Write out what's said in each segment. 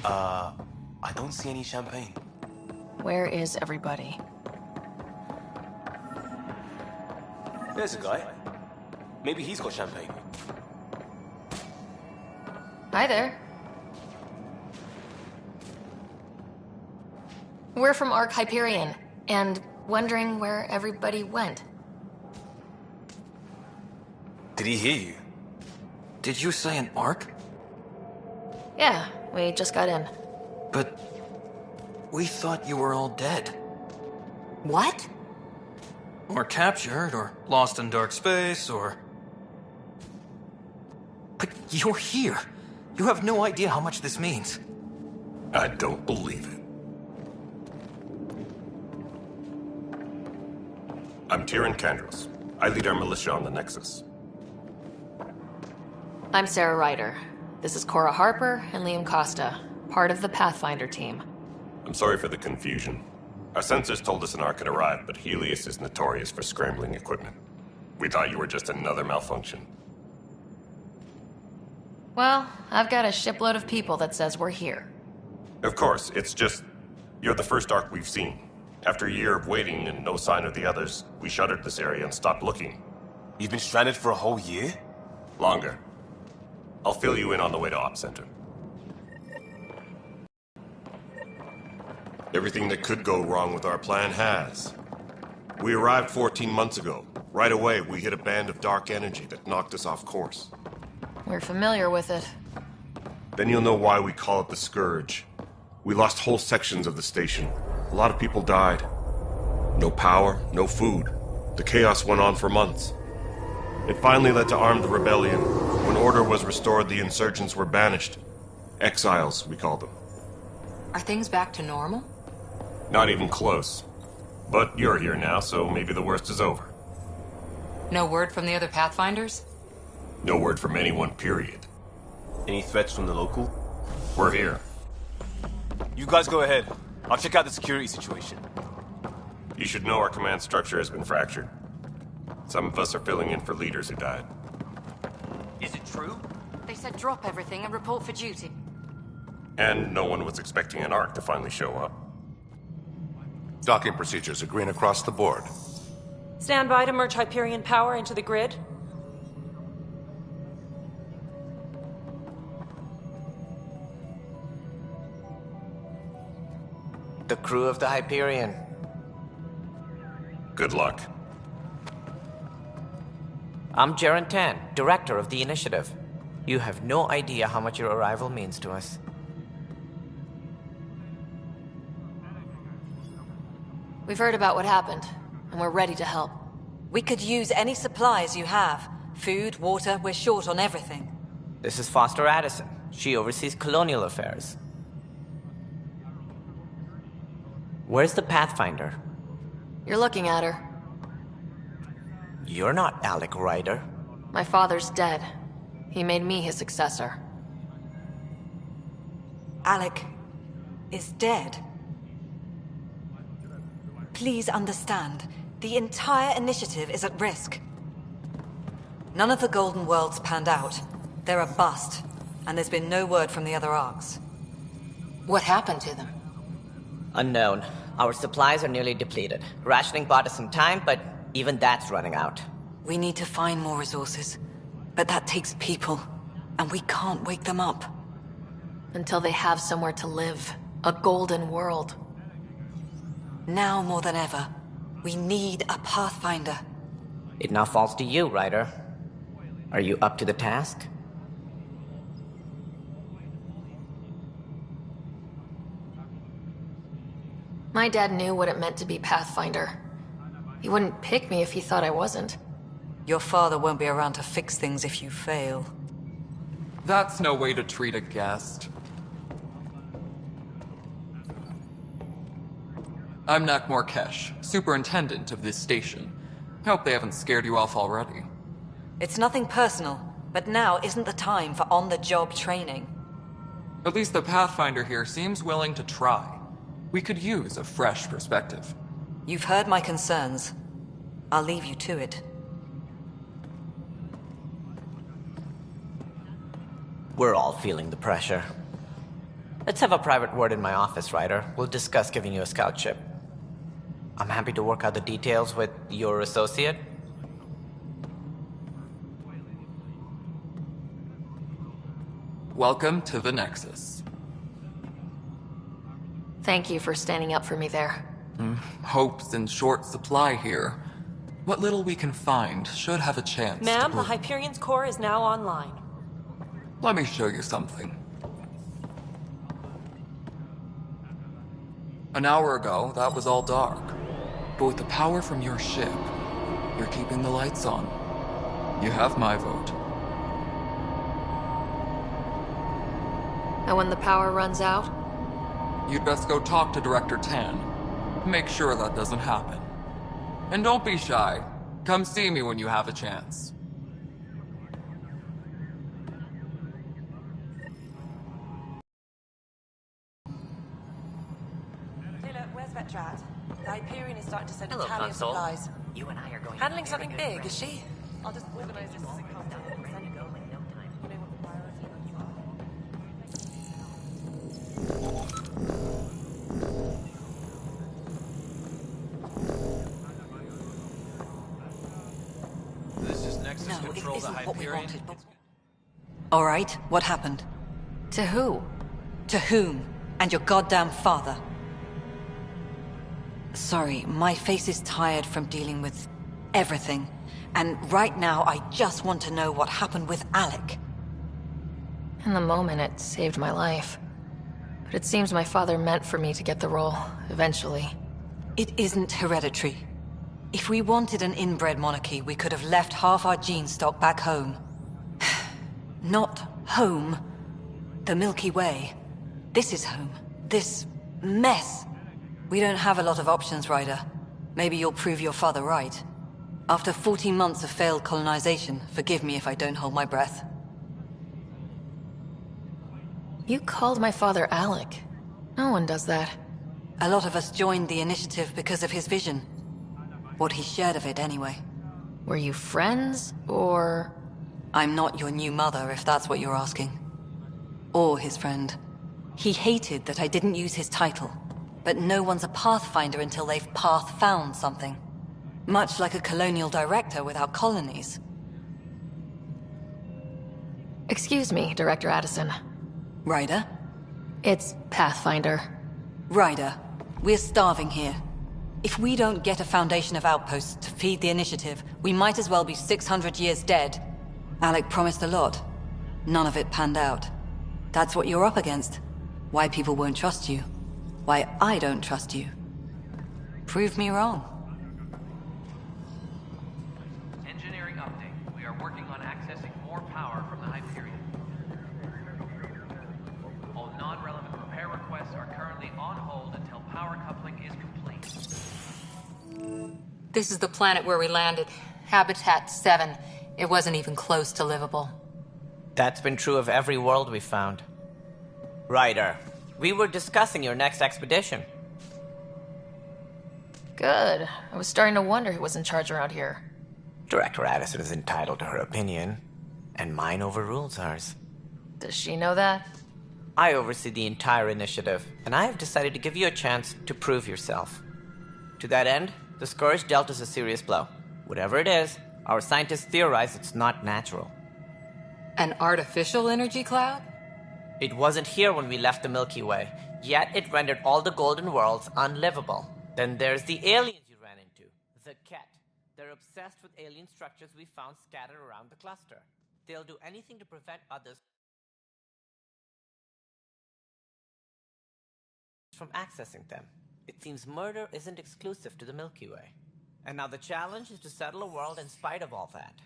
I don't see any champagne. Where is everybody? There's a guy. Maybe he's got champagne. Hi there. We're from Ark Hyperion, and wondering where everybody went. Did he hear you? Did you say an Ark? Yeah, we just got in. But we thought you were all dead. What? Or captured, or lost in dark space, or... But you're here. You have no idea how much this means. I don't believe it. I'm Tyrion Kandros. I lead our militia on the Nexus. I'm Sarah Ryder. This is Cora Harper and Liam Costa, part of the Pathfinder team. I'm sorry for the confusion. Our sensors told us an Ark had arrived, but Helios is notorious for scrambling equipment. We thought you were just another malfunction. Well, I've got a shipload of people that says we're here. Of course, it's just... you're the first Ark we've seen. After a year of waiting and no sign of the others, we shuttered this area and stopped looking. You've been stranded for a whole year? Longer. I'll fill you in on the way to Op Center. Everything that could go wrong with our plan has. We arrived 14 months ago. Right away, we hit a band of dark energy that knocked us off course. We're familiar with it. Then you'll know why we call it the Scourge. We lost whole sections of the station. A lot of people died. No power, no food. The chaos went on for months. It finally led to armed rebellion. When order was restored, the insurgents were banished. Exiles, we call them. Are things back to normal? Not even close. But you're here now, so maybe the worst is over. No word from the other Pathfinders? No word from anyone, period. Any threats from the local? We're here. You guys go ahead. I'll check out the security situation. You should know our command structure has been fractured. Some of us are filling in for leaders who died. Is it true? They said drop everything and report for duty. And no one was expecting an Ark to finally show up. Docking procedures are green across the board. Stand by to merge Hyperion power into the grid. The crew of the Hyperion. Good luck. I'm Jaren Tan, director of the initiative. You have no idea how much your arrival means to us. We've heard about what happened, and we're ready to help. We could use any supplies you have. Food, water, we're short on everything. This is Foster Addison. She oversees colonial affairs. Where's the Pathfinder? You're looking at her. You're not Alec Ryder. My father's dead. He made me his successor. Alec is dead. Please understand, the entire initiative is at risk. None of the Golden Worlds panned out. They're a bust, and there's been no word from the other Arks. What happened to them? Unknown. Our supplies are nearly depleted. Rationing bought us some time, but even that's running out. We need to find more resources, but that takes people, and we can't wake them up. Until they have somewhere to live. A golden world. Now more than ever, we need a Pathfinder. It now falls to you, Ryder. Are you up to the task? My dad knew what it meant to be Pathfinder. He wouldn't pick me if he thought I wasn't. Your father won't be around to fix things if you fail. That's no way to treat a guest. I'm Nak Morkesh, superintendent of this station. Hope they haven't scared you off already. It's nothing personal, but now isn't the time for on-the-job training. At least the Pathfinder here seems willing to try. We could use a fresh perspective. You've heard my concerns. I'll leave you to it. We're all feeling the pressure. Let's have a private word in my office, Ryder. We'll discuss giving you a scout ship. I'm happy to work out the details with your associate. Welcome to the Nexus. Thank you for standing up for me there. Hope's in short supply here. What little we can find should have a chance to Ma'am, the prove- Hyperion's core is now online. Let me show you something. An hour ago, that was all dark. But with the power from your ship, you're keeping the lights on. You have my vote. And when the power runs out? You'd best go talk to Director Tan. Make sure that doesn't happen. And don't be shy. Come see me when you have a chance. Taylor, where's Vetrat? The Hyperion is starting to send Hello, a tally Console. of supplies. You and I are going Handling something big, is she? I'll just organize this as it comes down. You know what the priorities are. This is Nexus No, it Control, the isn't what we Hyperion. wanted, but... All right, what happened? To who? To whom? And your goddamn father. Sorry, my face is tired from dealing with everything. And right now, I just want to know what happened with Alec. In the moment, it saved my life. But it seems my father meant for me to get the role, eventually. It isn't hereditary. If we wanted an inbred monarchy, we could have left half our gene stock back home. Not home. The Milky Way. This is home. This mess. We don't have a lot of options, Ryder. Maybe you'll prove your father right. After 14 months of failed colonization, forgive me if I don't hold my breath. You called my father Alec. No one does that. A lot of us joined the initiative because of his vision. What he shared of it, anyway. Were you friends, or...? I'm not your new mother, if that's what you're asking. Or his friend. He hated that I didn't use his title. But no one's a pathfinder until they've path-found something. Much like a colonial director without colonies. Excuse me, Director Addison. Ryder? It's Pathfinder. Ryder, we're starving here. If we don't get a foundation of outposts to feed the initiative, we might as well be 600 years dead. Alec promised a lot. None of it panned out. That's what you're up against. Why people won't trust you. Why I don't trust you. Prove me wrong. Engineering update. We are working on accessing more power from the Hyperion. All non-relevant repair requests are currently on hold until power coupling is complete. This is the planet where we landed. Habitat 7. It wasn't even close to livable. That's been true of every world we found. Ryder, we were discussing your next expedition. Good. I was starting to wonder who was in charge around here. Director Addison is entitled to her opinion, and mine overrules ours. Does she know that? I oversee the entire initiative, and I have decided to give you a chance to prove yourself. To that end, the Scourge dealt us a serious blow. Whatever it is, our scientists theorize it's not natural. An artificial energy cloud? It wasn't here when we left the Milky Way, yet it rendered all the golden worlds unlivable. Then there's the aliens you ran into, the Ket. They're obsessed with alien structures we found scattered around the cluster. They'll do anything to prevent others from accessing them. It seems murder isn't exclusive to the Milky Way. And now the challenge is to settle a world in spite of all that.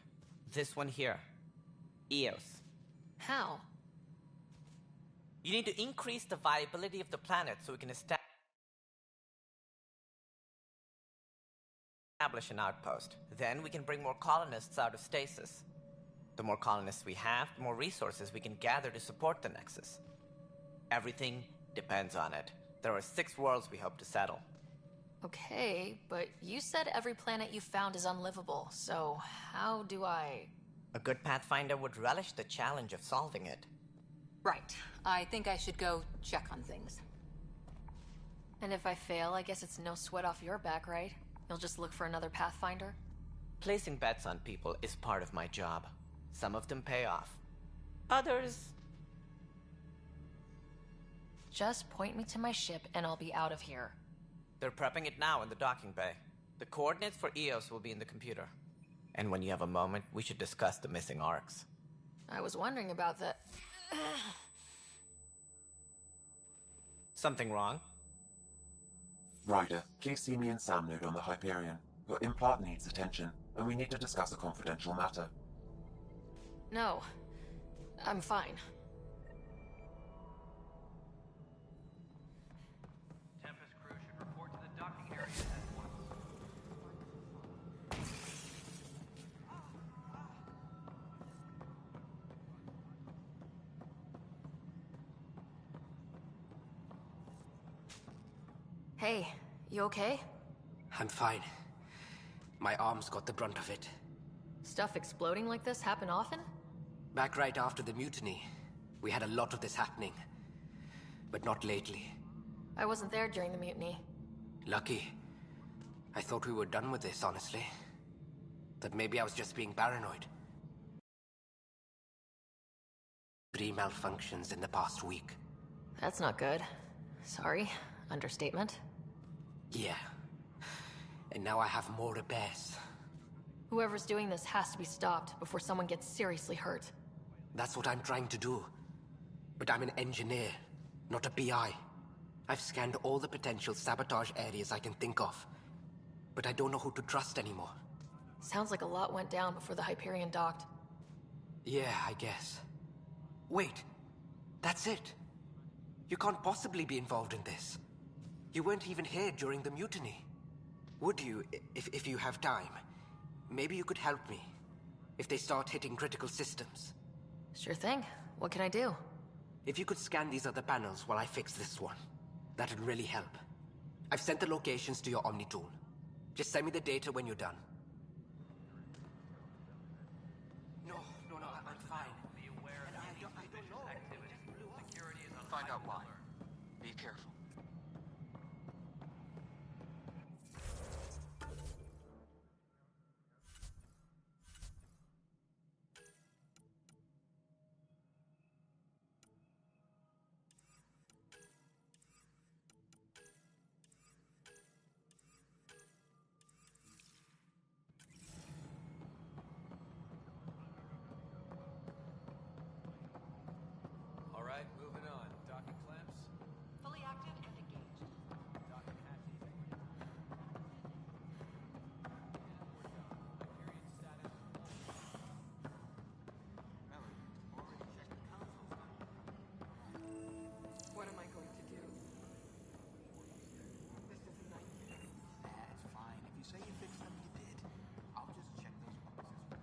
This one here. Eos. How? You need to increase the viability of the planet so we can establish an outpost. Then we can bring more colonists out of stasis. The more colonists we have, the more resources we can gather to support the Nexus. Everything depends on it. There are 6 worlds we hope to settle. Okay, but you said every planet you found is unlivable, so how do I... A good Pathfinder would relish the challenge of solving it. Right. I think I should go check on things. And if I fail, I guess it's no sweat off your back, right? You'll just look for another Pathfinder? Placing bets on people is part of my job. Some of them pay off. Others... Just point me to my ship and I'll be out of here. They're prepping it now in the docking bay. The coordinates for EOS will be in the computer. And when you have a moment, we should discuss the missing arcs. I was wondering about that. Something wrong? Ryder, please see me and Sam Node on the Hyperion. Your implant needs attention, and we need to discuss a confidential matter. No. I'm fine. Tempest crew should report to the docking area at once. Hey, you okay? I'm fine. My arms got the brunt of it. Stuff exploding like this happen often? Back right after the mutiny, we had a lot of this happening. But not lately. I wasn't there during the mutiny. Lucky. I thought we were done with this, honestly. That maybe I was just being paranoid. 3 malfunctions in the past week. That's not good. Sorry. Understatement. Yeah. And now I have more repairs. Whoever's doing this has to be stopped before someone gets seriously hurt. That's what I'm trying to do. But I'm an engineer, not a PI. I've scanned all the potential sabotage areas I can think of. But I don't know who to trust anymore. Sounds like a lot went down before the Hyperion docked. Yeah, I guess. Wait. That's it. You can't possibly be involved in this. You weren't even here during the mutiny. Would you, if you have time? Maybe you could help me. If they start hitting critical systems. Sure thing. What can I do? If you could scan these other panels while I fix this one, that'd really help. I've sent the locations to your Omni tool. Just send me the data when you're done. No, I'm fine. Be aware of any suspicious activity. Security is on Find out heightened why. alert. Be careful. All right, moving on. Docking clamps. Fully active and engaged. Docking hatches. Hyperion status. What am I going to do? This is a nightmare. That's fine. If you say you fixed them, you did. I'll just check those boxes.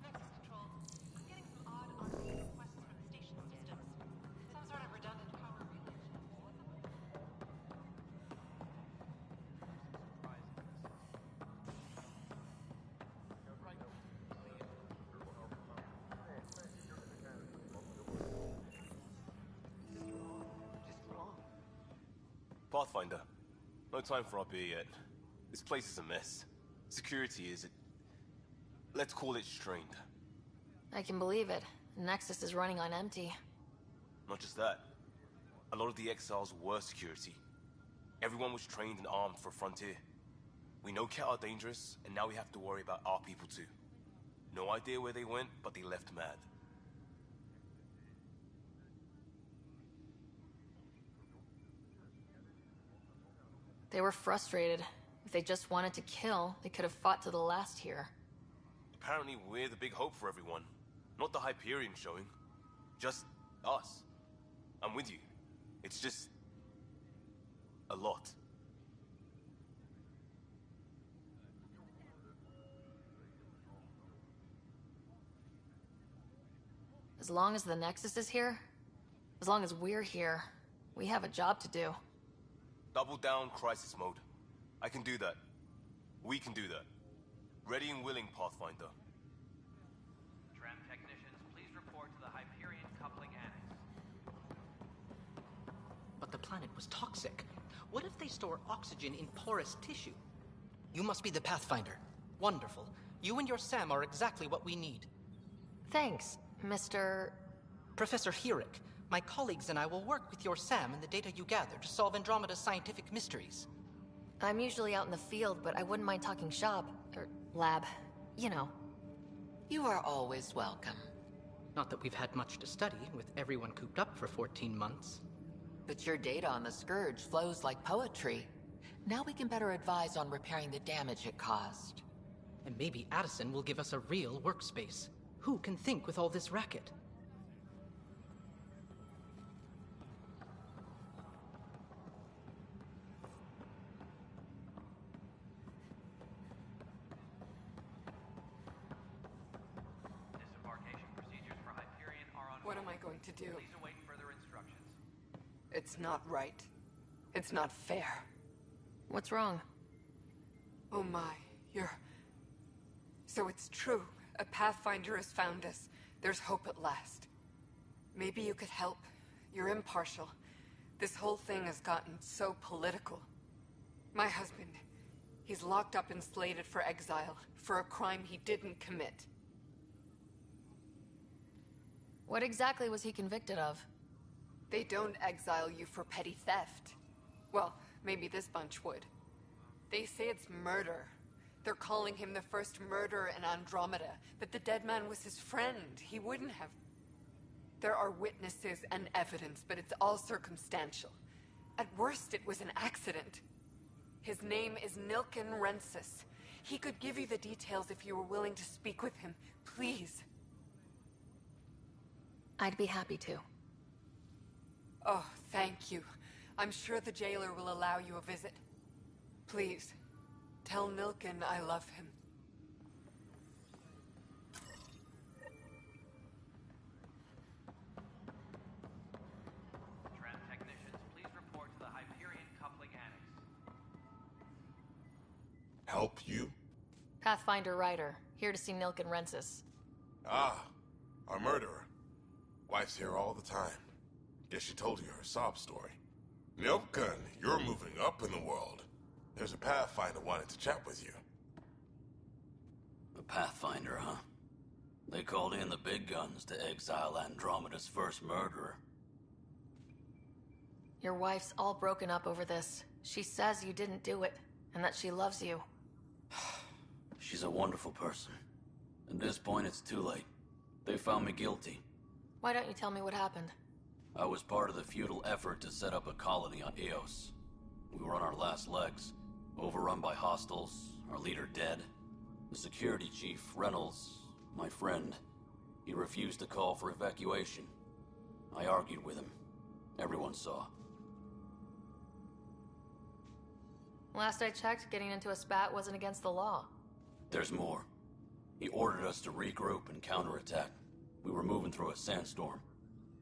Nexus Control. I'm getting some odd automated requests from the station systems. Some sort of redundant power relay. Pathfinder, no time for our beer yet. This place is a mess. Security is... let's call it strained. I can believe it. Nexus is running on empty. Not just that. A lot of the exiles were security. Everyone was trained and armed for Frontier. We know Ket are dangerous, and now we have to worry about our people too. No idea where they went, but they left mad. They were frustrated. If they just wanted to kill, they could have fought to the last here. Apparently we're the big hope for everyone. Not the Hyperion showing. Just us. I'm with you. It's just... a lot. As long as the Nexus is here, as long as we're here, we have a job to do. Double down crisis mode. I can do that. We can do that. Ready and willing, Pathfinder. Tram technicians, please report to the Hyperion coupling annex. But the planet was toxic. What if they store oxygen in porous tissue? You must be the Pathfinder. Wonderful. You and your Sam are exactly what we need. Thanks, Mr. Professor Herrick. My colleagues and I will work with your Sam and the data you gather to solve Andromeda's scientific mysteries. I'm usually out in the field, but I wouldn't mind talking shop. Or lab. You know. You are always welcome. Not that we've had much to study, with everyone cooped up for 14 months. But your data on the Scourge flows like poetry. Now we can better advise on repairing the damage it caused. And maybe Addison will give us a real workspace. Who can think with all this racket? Disembarkation procedures for Hyperion are on. What am I going to do? Please await further instructions. It's not right. It's not fair. What's wrong? Oh my, you're... So it's true. A Pathfinder has found us. There's hope at last. Maybe you could help. You're impartial. This whole thing has gotten so political. My husband, he's locked up and slated for exile for a crime he didn't commit. What exactly was he convicted of? They don't exile you for petty theft. Well, maybe this bunch would. They say it's murder. They're calling him the first murderer in Andromeda, but the dead man was his friend. He wouldn't have... There are witnesses and evidence, but it's all circumstantial. At worst, it was an accident. His name is Nilken Rensis. He could give you the details if you were willing to speak with him. Please. I'd be happy to. Oh, thank you. I'm sure the jailer will allow you a visit. Please, tell Nilken I love him. Tram technicians, please report to the Hyperion coupling annex. Help you? Pathfinder Ryder, here to see Nilken Rensis. Ah, our murderer. Wife's here all the time. Guess she told you her sob story. Nilken, you're moving up in the world. There's a Pathfinder wanting to chat with you. The Pathfinder, huh? They called in the big guns to exile Andromeda's first murderer. Your wife's all broken up over this. She says you didn't do it, and that she loves you. She's a wonderful person. At this point, it's too late. They found me guilty. Why don't you tell me what happened? I was part of the futile effort to set up a colony on Eos. We were on our last legs, overrun by hostiles, our leader dead. The security chief, Reynolds, my friend, he refused to call for evacuation. I argued with him. Everyone saw. Last I checked, getting into a spat wasn't against the law. There's more. He ordered us to regroup and counterattack. We were moving through a sandstorm.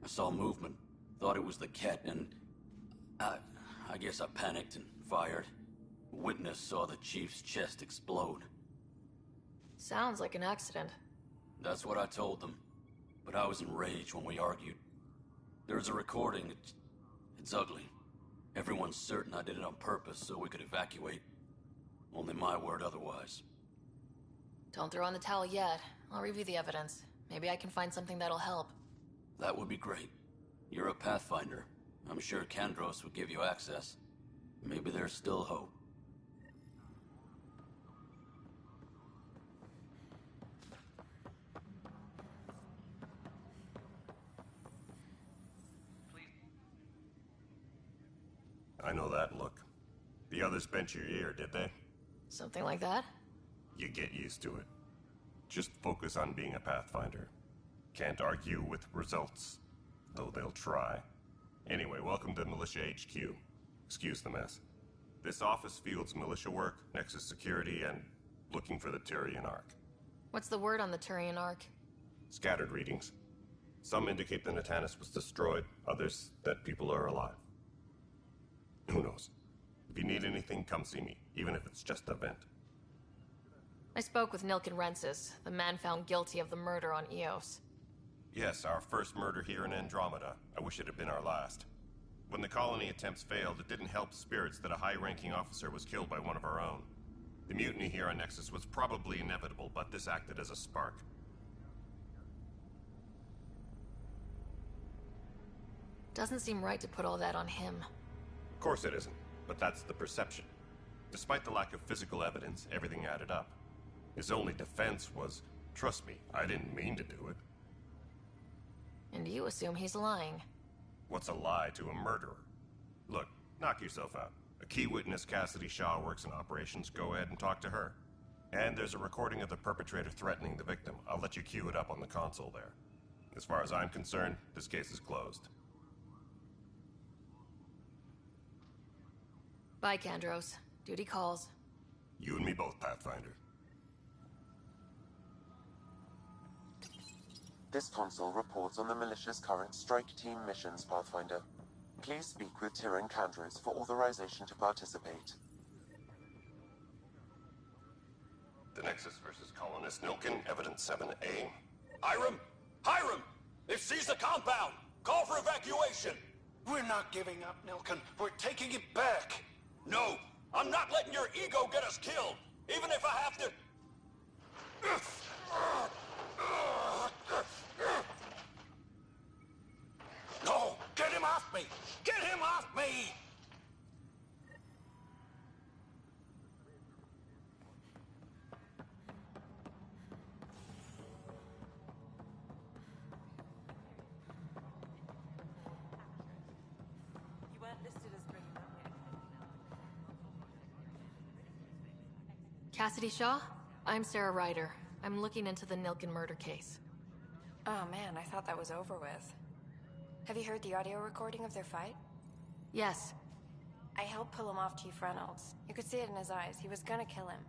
I saw movement, thought it was the Ket, and I guess I panicked and fired. Witness saw the chief's chest explode. Sounds like an accident. That's what I told them, but I was enraged when we argued. There's a recording. It's ugly. Everyone's certain I did it on purpose so we could evacuate. Only my word otherwise. Don't throw in the towel yet. I'll review the evidence. Maybe I can find something that'll help. That would be great. You're a Pathfinder. I'm sure Kandros would give you access. Maybe there's still hope. I know that look. The others bent your ear, did they? Something like that? You get used to it. Just focus on being a Pathfinder. Can't argue with results, though they'll try. Anyway, welcome to Militia HQ. Excuse the mess. This office fields militia work, Nexus security, and looking for the Turian Ark. What's the word on the Turian Ark? Scattered readings. Some indicate the Natanus was destroyed, others that people are alive. Who knows? If you need anything, come see me, even if it's just a vent. I spoke with Nilken Rensis, the man found guilty of the murder on Eos. Yes, our first murder here in Andromeda. I wish it had been our last. When the colony attempts failed, it didn't help spirits that a high-ranking officer was killed by one of our own. The mutiny here on Nexus was probably inevitable, but this acted as a spark. Doesn't seem right to put all that on him. Of course it isn't, but that's the perception. Despite the lack of physical evidence, everything added up. His only defense was, trust me, I didn't mean to do it. And you assume he's lying. What's a lie to a murderer? Look, knock yourself out. A key witness, Cassidy Shaw, works in operations. Go ahead and talk to her. And there's a recording of the perpetrator threatening the victim. I'll let you cue it up on the console there. As far as I'm concerned, this case is closed. Bye, Kandros. Duty calls. You and me both, Pathfinder. This console reports on the militia's current strike team missions, Pathfinder. Please speak with Tyrion Kandros for authorization to participate. The Nexus versus Colonist Nilken, Evidence 7A. Hiram! Hiram! They've seized the compound! Call for evacuation! We're not giving up, Nilken. We're taking it back. No! I'm not letting your ego get us killed! Even if I have to... No! Get him off me! Get him off me! You weren't listed as bringing that way. Cassidy Shaw? I'm Sarah Ryder. I'm looking into the Nilken murder case. Oh man, I thought that was over with. Have you heard the audio recording of their fight? Yes. I helped pull him off Chief Reynolds. You could see it in his eyes. He was gonna kill him.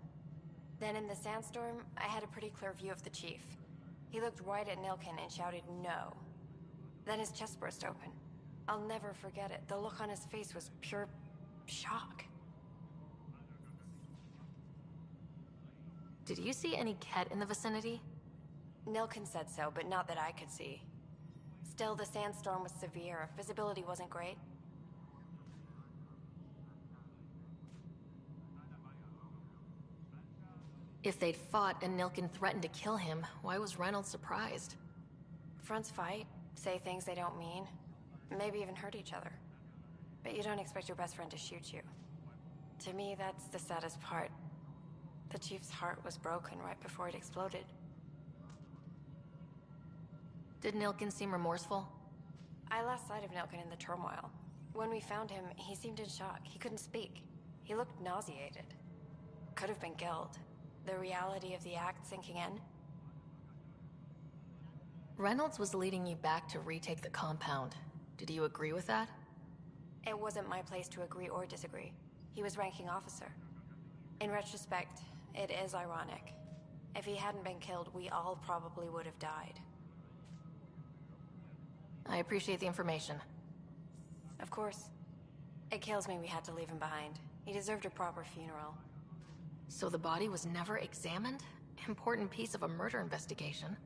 Then in the sandstorm, I had a pretty clear view of the Chief. He looked right at Nilken and shouted no. Then his chest burst open. I'll never forget it. The look on his face was pure shock. Did you see any Ket in the vicinity? Nilken said so, but not that I could see. Still, the sandstorm was severe. Visibility wasn't great. If they'd fought and Nilken threatened to kill him, why was Reynolds surprised? Fronts fight, say things they don't mean, maybe even hurt each other. But you don't expect your best friend to shoot you. To me, that's the saddest part. The Chief's heart was broken right before it exploded. Did Nilken seem remorseful? I lost sight of Nilken in the turmoil. When we found him, he seemed in shock. He couldn't speak. He looked nauseated. Could have been guilt. The reality of the act sinking in. Reynolds was leading you back to retake the compound. Did you agree with that? It wasn't my place to agree or disagree. He was ranking officer. In retrospect, it is ironic. If he hadn't been killed, we all probably would have died. I appreciate the information. Of course. It kills me we had to leave him behind. He deserved a proper funeral. So the body was never examined? Important piece of a murder investigation.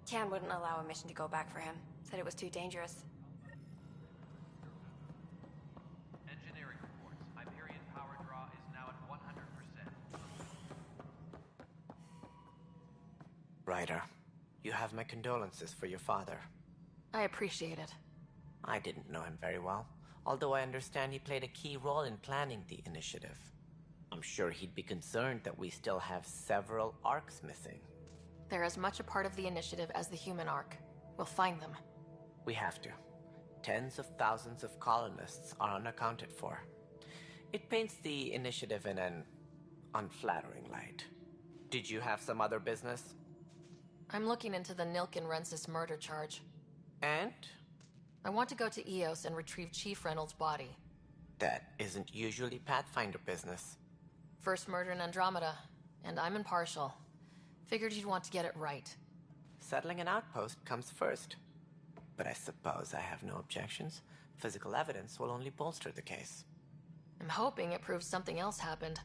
Tian wouldn't allow a mission to go back for him. Said it was too dangerous. Engineering reports. Hyperion power draw is now at 100%. Ryder, you have my condolences for your father. I appreciate it. I didn't know him very well, although I understand he played a key role in planning the initiative. I'm sure he'd be concerned that we still have several arcs missing. They're as much a part of the initiative as the human arc. We'll find them. We have to. Tens of thousands of colonists are unaccounted for. It paints the initiative in an unflattering light. Did you have some other business? I'm looking into the Nilken Rensis murder charge. And? I want to go to Eos and retrieve Chief Reynolds' body. That isn't usually Pathfinder business. First murder in Andromeda, and I'm impartial. Figured you'd want to get it right. Settling an outpost comes first. but I suppose I have no objections. Physical evidence will only bolster the case. I'm hoping it proves something else happened.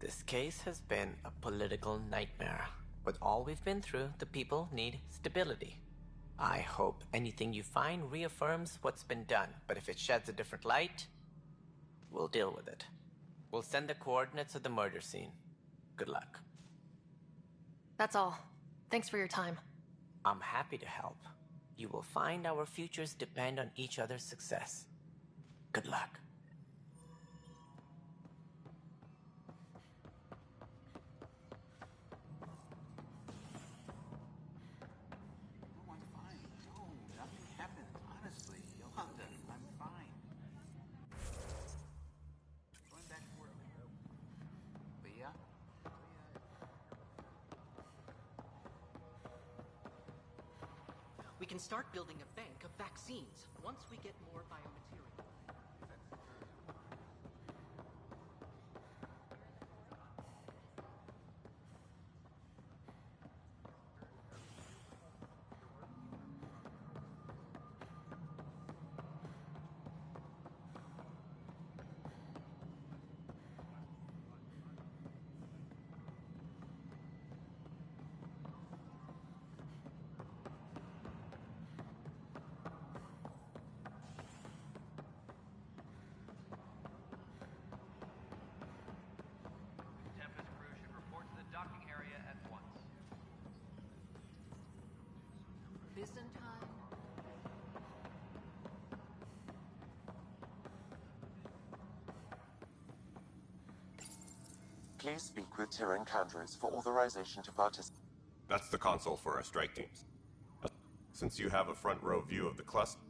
This case has been a political nightmare. With all we've been through, the people need stability. I hope anything you find reaffirms what's been done, but if it sheds a different light, we'll deal with it. We'll send the coordinates of the murder scene. Good luck. That's all. Thanks for your time. I'm happy to help. You will find our futures depend on each other's success. Good luck. No, I'm fine. No, nothing happened. Honestly, Yolanda, I'm fine. Going back to work. Leah? We can start building a bank of vaccines once we get more biomaterial. Tempest crew should report to the docking area at once. Byzantine? Please speak with Tyrion Candres for authorization to participate. That's the console for our strike teams. Since you have a front row view of the cluster,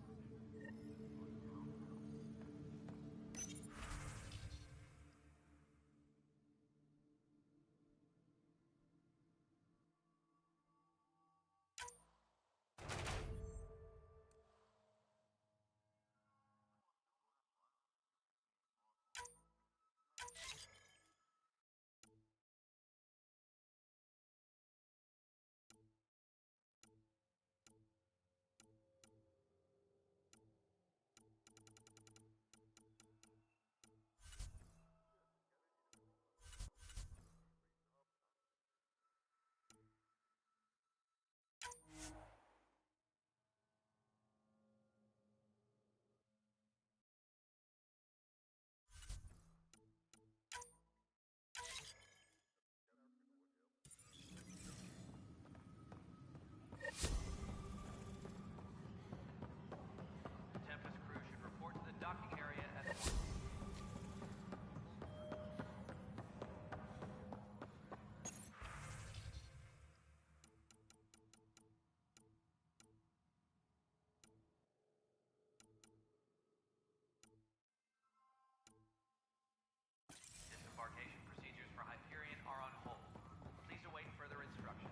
Tempest crew should report to the docking area at once. Disembarkation procedures for Hyperion are on hold. Please await further instructions.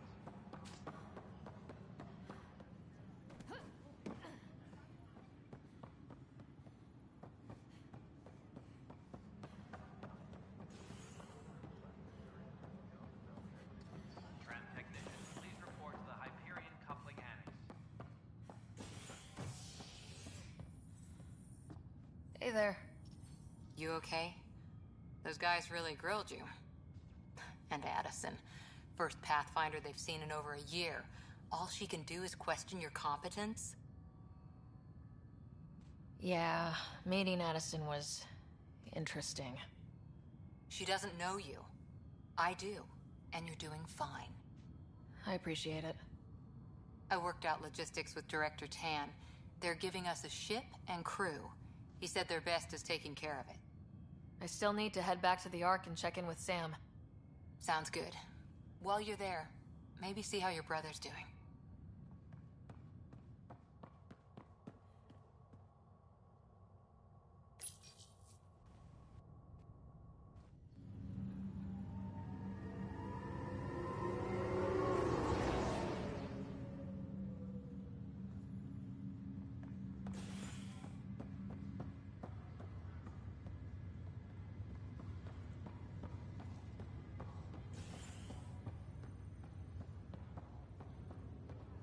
Tram technician, please report to the Hyperion coupling annex. Hey there. You okay? Those guys really grilled you. And Addison. First Pathfinder they've seen in over a year. All she can do is question your competence? Yeah, meeting Addison was interesting. She doesn't know you. I do. And you're doing fine. I appreciate it. I worked out logistics with Director Tan. They're giving us a ship and crew. He said their best is taking care of it. I still need to head back to the Ark and check in with Sam. Sounds good. While you're there, maybe see how your brother's doing.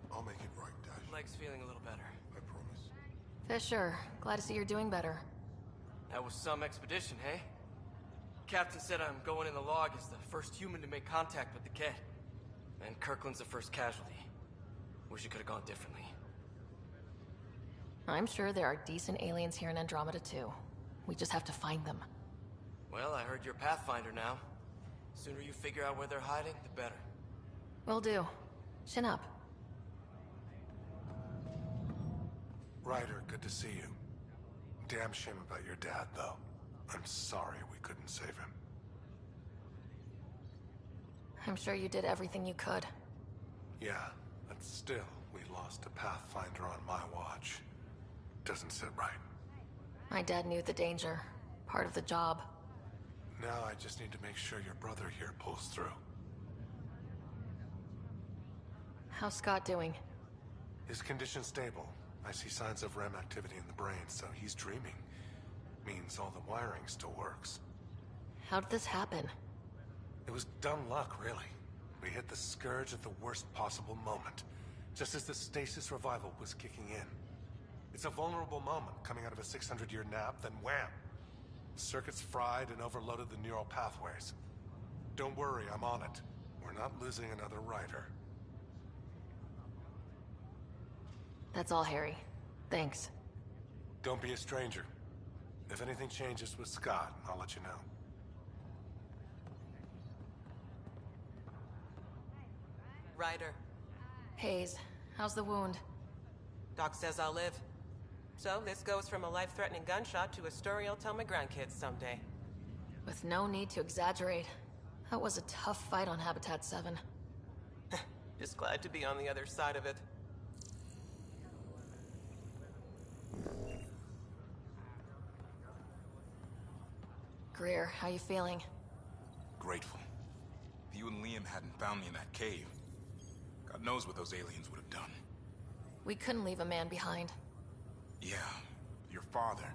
I'll make it right, Dash. Leg's feeling a little better. I promise. Fisher, glad to see you're doing better. That was some expedition, hey? Captain said I'm going in the log as the first human to make contact with the Ket. And Kirkland's the first casualty. Wish it could have gone differently. I'm sure there are decent aliens here in Andromeda too. We just have to find them. Well, I heard you're Pathfinder now. Sooner you figure out where they're hiding, the better. Will do. Chin up. Ryder, good to see you. Damn shame about your dad, though. I'm sorry we couldn't save him. I'm sure you did everything you could. Yeah, but still, we lost a Pathfinder on my watch. Doesn't sit right. My dad knew the danger. Part of the job. Now I just need to make sure your brother here pulls through. How's Scott doing? His condition's stable. I see signs of REM activity in the brain, so he's dreaming. Means all the wiring still works. How did this happen? It was dumb luck, really. We hit the Scourge at the worst possible moment, just as the stasis revival was kicking in. It's a vulnerable moment, coming out of a 600-year nap, then wham! The circuits fried and overloaded the neural pathways. Don't worry, I'm on it. We're not losing another Ryder. That's all, Harry. Thanks. Don't be a stranger. If anything changes with Scott, I'll let you know. Ryder. Hayes, how's the wound? Doc says I'll live. So this goes from a life-threatening gunshot to a story I'll tell my grandkids someday. With no need to exaggerate. That was a tough fight on Habitat 7. Just glad to be on the other side of it. Greer, how you feeling? Grateful. If you and Liam hadn't found me in that cave, God knows what those aliens would have done. We couldn't leave a man behind. Yeah, your father,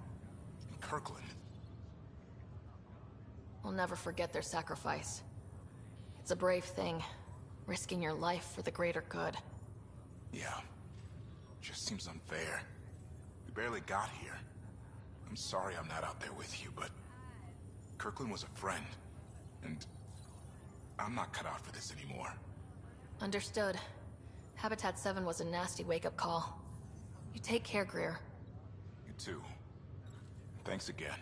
and Kirkland. We'll never forget their sacrifice. It's a brave thing, risking your life for the greater good. Yeah, just seems unfair. We barely got here. I'm sorry I'm not out there with you, but Kirkland was a friend, and I'm not cut out for this anymore. Understood. Habitat 7 was a nasty wake-up call. You take care, Greer. You too. Thanks again.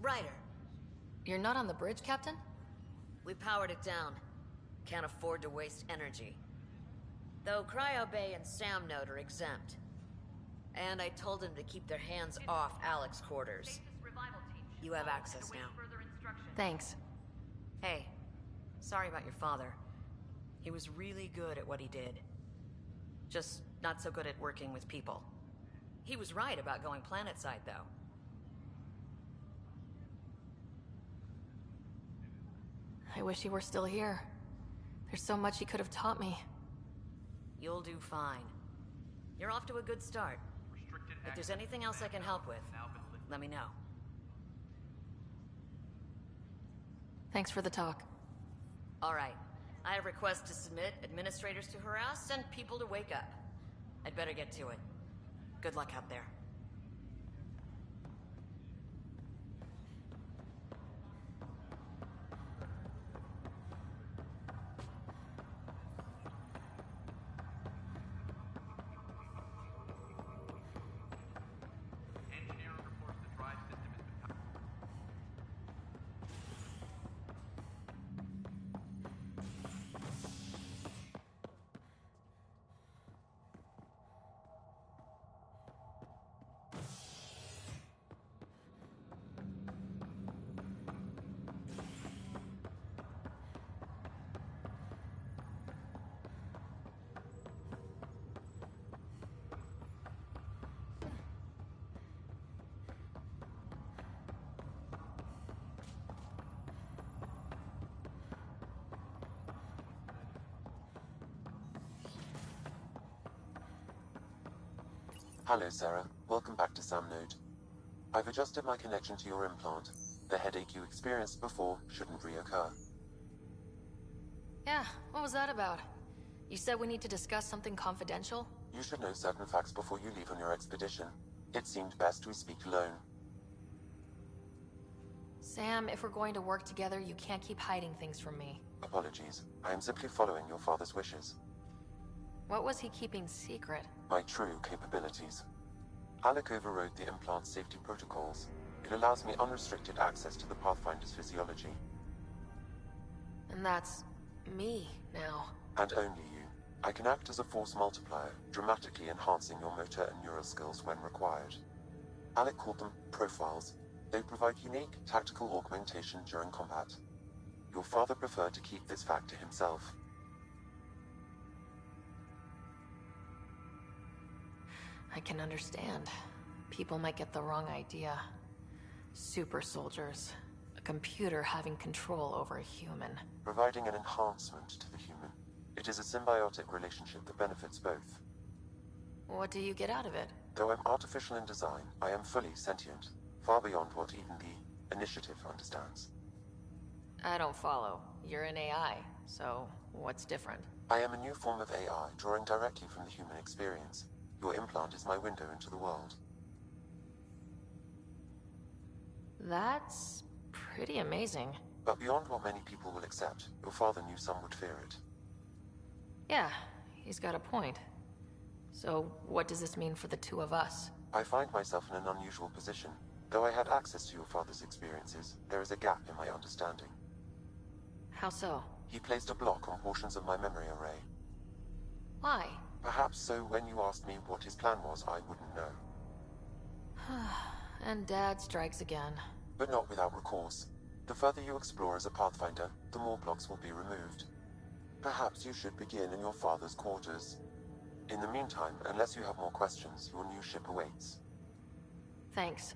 Ryder. You're not on the bridge, Captain? We powered it down. Can't afford to waste energy. Though Cryo Bay and Sam Node are exempt. And I told them to keep their hands off Alec's quarters. You have access now. Thanks. Hey, sorry about your father. He was really good at what he did. Just not so good at working with people. He was right about going planetside, though. I wish he were still here. There's so much he could have taught me. You'll do fine. You're off to a good start. If there's anything else I can help with, let me know. Thanks for the talk. All right. I have requests to submit, administrators to harass, and people to wake up. I'd better get to it. Good luck out there. Hello, Sarah. Welcome back to Sam Node. I've adjusted my connection to your implant. The headache you experienced before shouldn't reoccur. Yeah, what was that about? You said we need to discuss something confidential? You should know certain facts before you leave on your expedition. It seemed best we speak alone. Sam, if we're going to work together, you can't keep hiding things from me. Apologies. I am simply following your father's wishes. What was he keeping secret? My true capabilities. Alec overrode the implant's safety protocols. It allows me unrestricted access to the Pathfinder's physiology. And that's me now. And only you. I can act as a force multiplier, dramatically enhancing your motor and neural skills when required. Alec called them profiles. They provide unique tactical augmentation during combat. Your father preferred to keep this fact to himself. I can understand. People might get the wrong idea. Super soldiers. A computer having control over a human. Providing an enhancement to the human. It is a symbiotic relationship that benefits both. What do you get out of it? Though I'm artificial in design, I am fully sentient. Far beyond what even the Initiative understands. I don't follow. You're an AI, so what's different? I am a new form of AI, drawing directly from the human experience. Your implant is my window into the world. That's pretty amazing. But beyond what many people will accept, your father knew some would fear it. Yeah, he's got a point. So what does this mean for the two of us? I find myself in an unusual position. Though I had access to your father's experiences, there is a gap in my understanding. How so? He placed a block on portions of my memory array. Why? Perhaps so when you asked me what his plan was, I wouldn't know. And Dad strikes again. But not without recourse. The further you explore as a Pathfinder, the more blocks will be removed. Perhaps you should begin in your father's quarters. In the meantime, unless you have more questions, your new ship awaits. Thanks.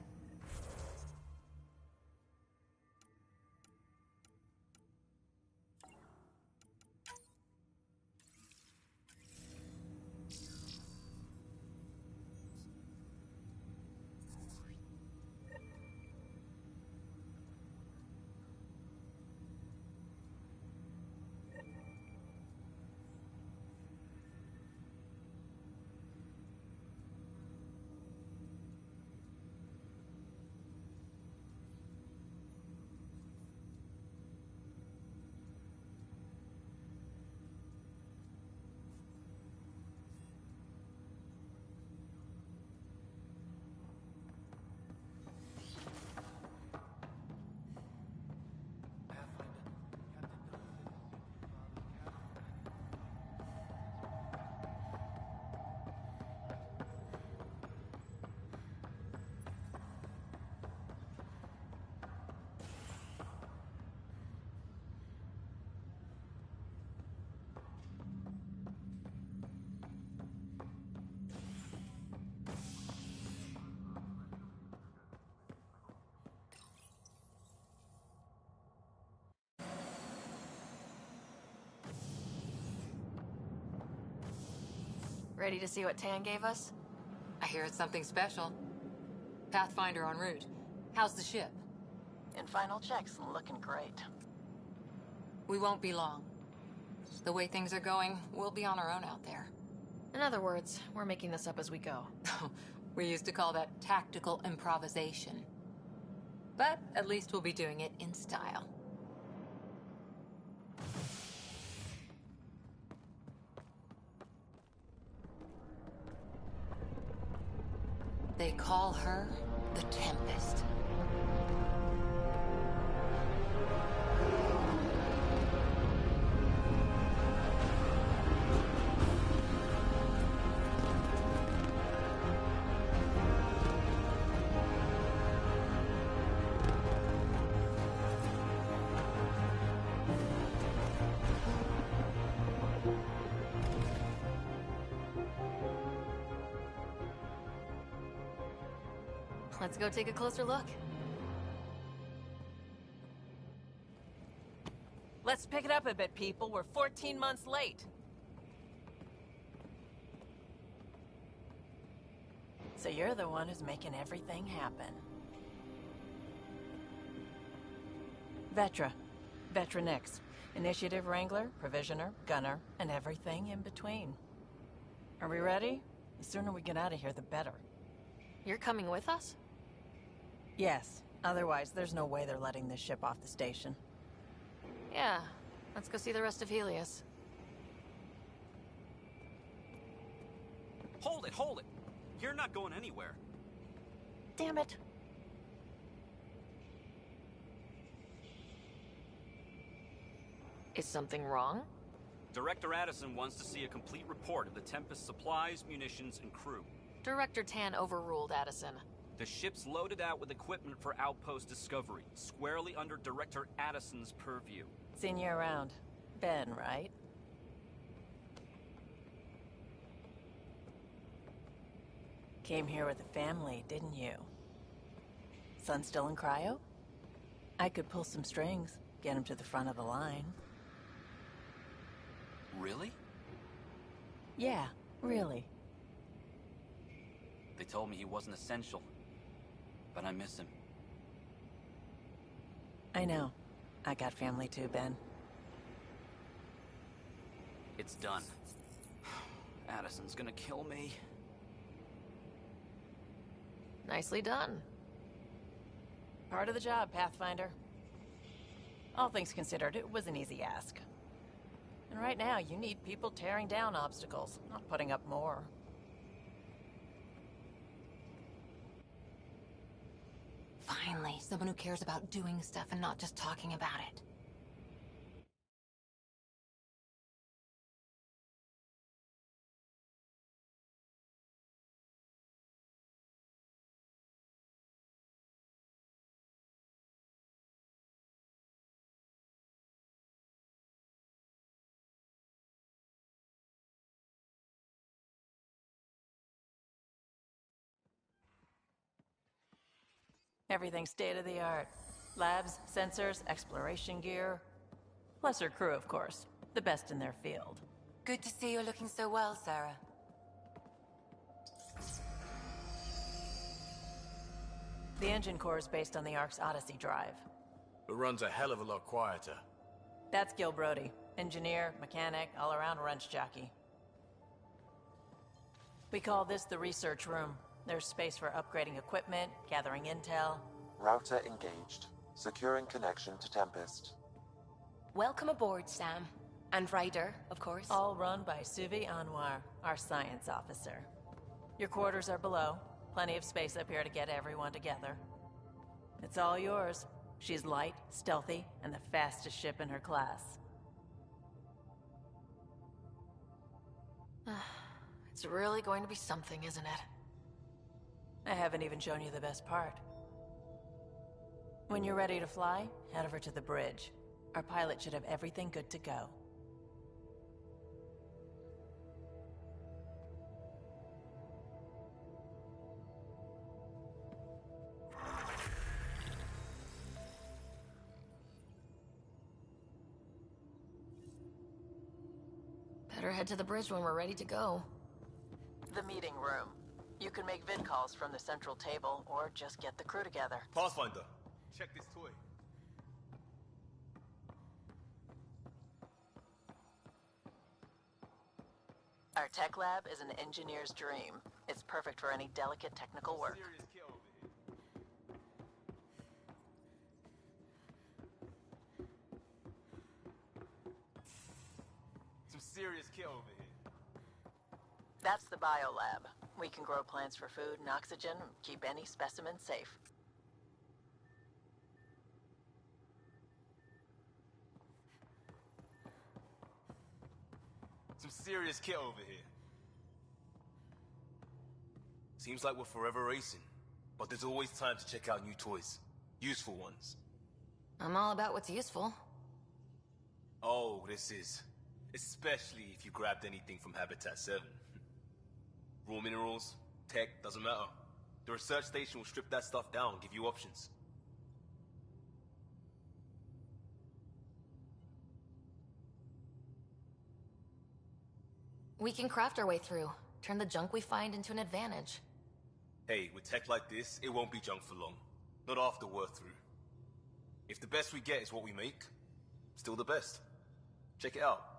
Ready to see what Tan gave us? I hear it's something special. Pathfinder en route. How's the ship? In final checks, looking great. We won't be long. The way things are going, we'll be on our own out there. In other words, we're making this up as we go. We used to call that tactical improvisation. But at least we'll be doing it in style. They call her the Tempest. Let's go take a closer look. Let's pick it up a bit, people. We're 14 months late. So you're the one who's making everything happen. Vetra. Vetra Nix. Initiative Wrangler, Provisioner, Gunner, and everything in between. Are we ready? The sooner we get out of here, the better. You're coming with us? Yes. Otherwise, there's no way they're letting this ship off the station. Yeah. Let's go see the rest of Helios. Hold it, hold it! You're not going anywhere. Damn it. Is something wrong? Director Addison wants to see a complete report of the Tempest's supplies, munitions, and crew. Director Tan overruled Addison. The ship's loaded out with equipment for outpost discovery, squarely under Director Addison's purview. Seen you around. Ben, right? Came here with a family, didn't you? Son still in cryo? I could pull some strings, get him to the front of the line. Really? Yeah, really. They told me he wasn't essential, but I miss him. I know. I got family too, Ben. It's done. Addison's gonna kill me. Nicely done. Part of the job, Pathfinder. All things considered, it was an easy ask. And right now, you need people tearing down obstacles, not putting up more. Finally, someone who cares about doing stuff and not just talking about it. Everything state-of-the-art. Labs, sensors, exploration gear. Plus her crew, of course. The best in their field. Good to see you're looking so well, Sarah. The engine core is based on the Ark's Odyssey drive. It runs a hell of a lot quieter. That's Gil Brody. Engineer, mechanic, all-around wrench jockey. We call this the research room. There's space for upgrading equipment, gathering intel. Router engaged. Securing connection to Tempest. Welcome aboard, Sam. And Ryder, of course. All run by Suvi Anwar, our science officer. Your quarters are below. Plenty of space up here to get everyone together. It's all yours. She's light, stealthy, and the fastest ship in her class. It's really going to be something, isn't it? I haven't even shown you the best part. When you're ready to fly, head over to the bridge. Our pilot should have everything good to go. Better head to the bridge when we're ready to go. The meeting room. You can make vid calls from the central table, or just get the crew together. Pathfinder, check this toy. Our tech lab is an engineer's dream. It's perfect for any delicate technical work. Some serious kit over here. That's the biolab. We can grow plants for food and oxygen, keep any specimen safe. Some serious kit over here. Seems like we're forever racing, but there's always time to check out new toys. Useful ones. I'm all about what's useful. Oh, this is. Especially if you grabbed anything from Habitat 7. Raw minerals, tech, doesn't matter. The research station will strip that stuff down and give you options. We can craft our way through. Turn the junk we find into an advantage. Hey, with tech like this, it won't be junk for long. Not after we're through. If the best we get is what we make, still the best. Check it out.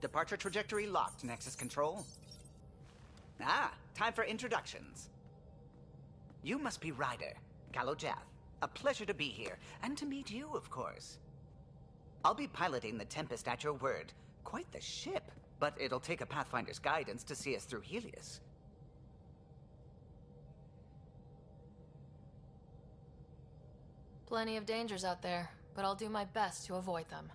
Departure trajectory locked, Nexus Control. Ah, time for introductions. You must be Ryder, Kalojath. A pleasure to be here, and to meet you, of course. I'll be piloting the Tempest at your word. Quite the ship, but it'll take a Pathfinder's guidance to see us through Helios. Plenty of dangers out there, but I'll do my best to avoid them.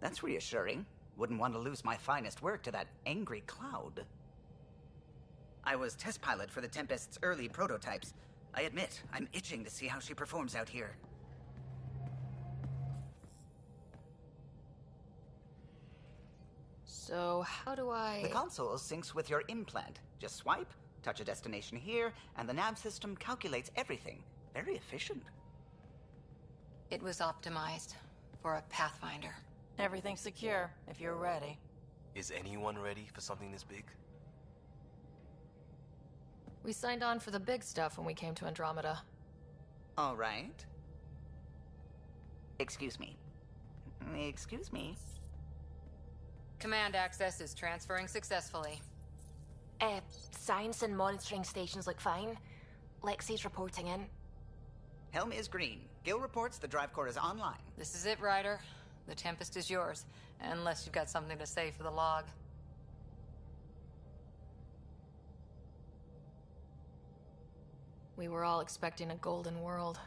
That's reassuring. Wouldn't want to lose my finest work to that angry cloud. I was test pilot for the Tempest's early prototypes. I admit, I'm itching to see how she performs out here. So, how do I... The console syncs with your implant. Just swipe, touch a destination here, and the nav system calculates everything. Very efficient. It was optimized for a Pathfinder. Everything's secure, if you're ready. Is anyone ready for something this big? We signed on for the big stuff when we came to Andromeda. All right. Excuse me. Excuse me. Command access is transferring successfully. Science and monitoring stations look fine. Lexi's reporting in. Helm is green. Gil reports the drive core is online. This is it, Ryder. The Tempest is yours, unless you've got something to say for the log. We were all expecting a golden world.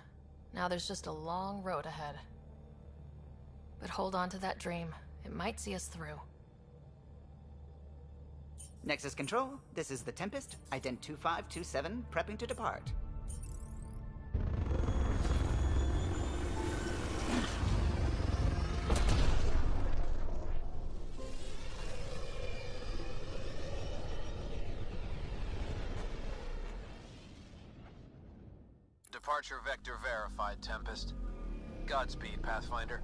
Now there's just a long road ahead. But hold on to that dream. It might see us through. Nexus Control, this is the Tempest, Ident 2527, prepping to depart. Departure vector verified, Tempest. Godspeed, Pathfinder.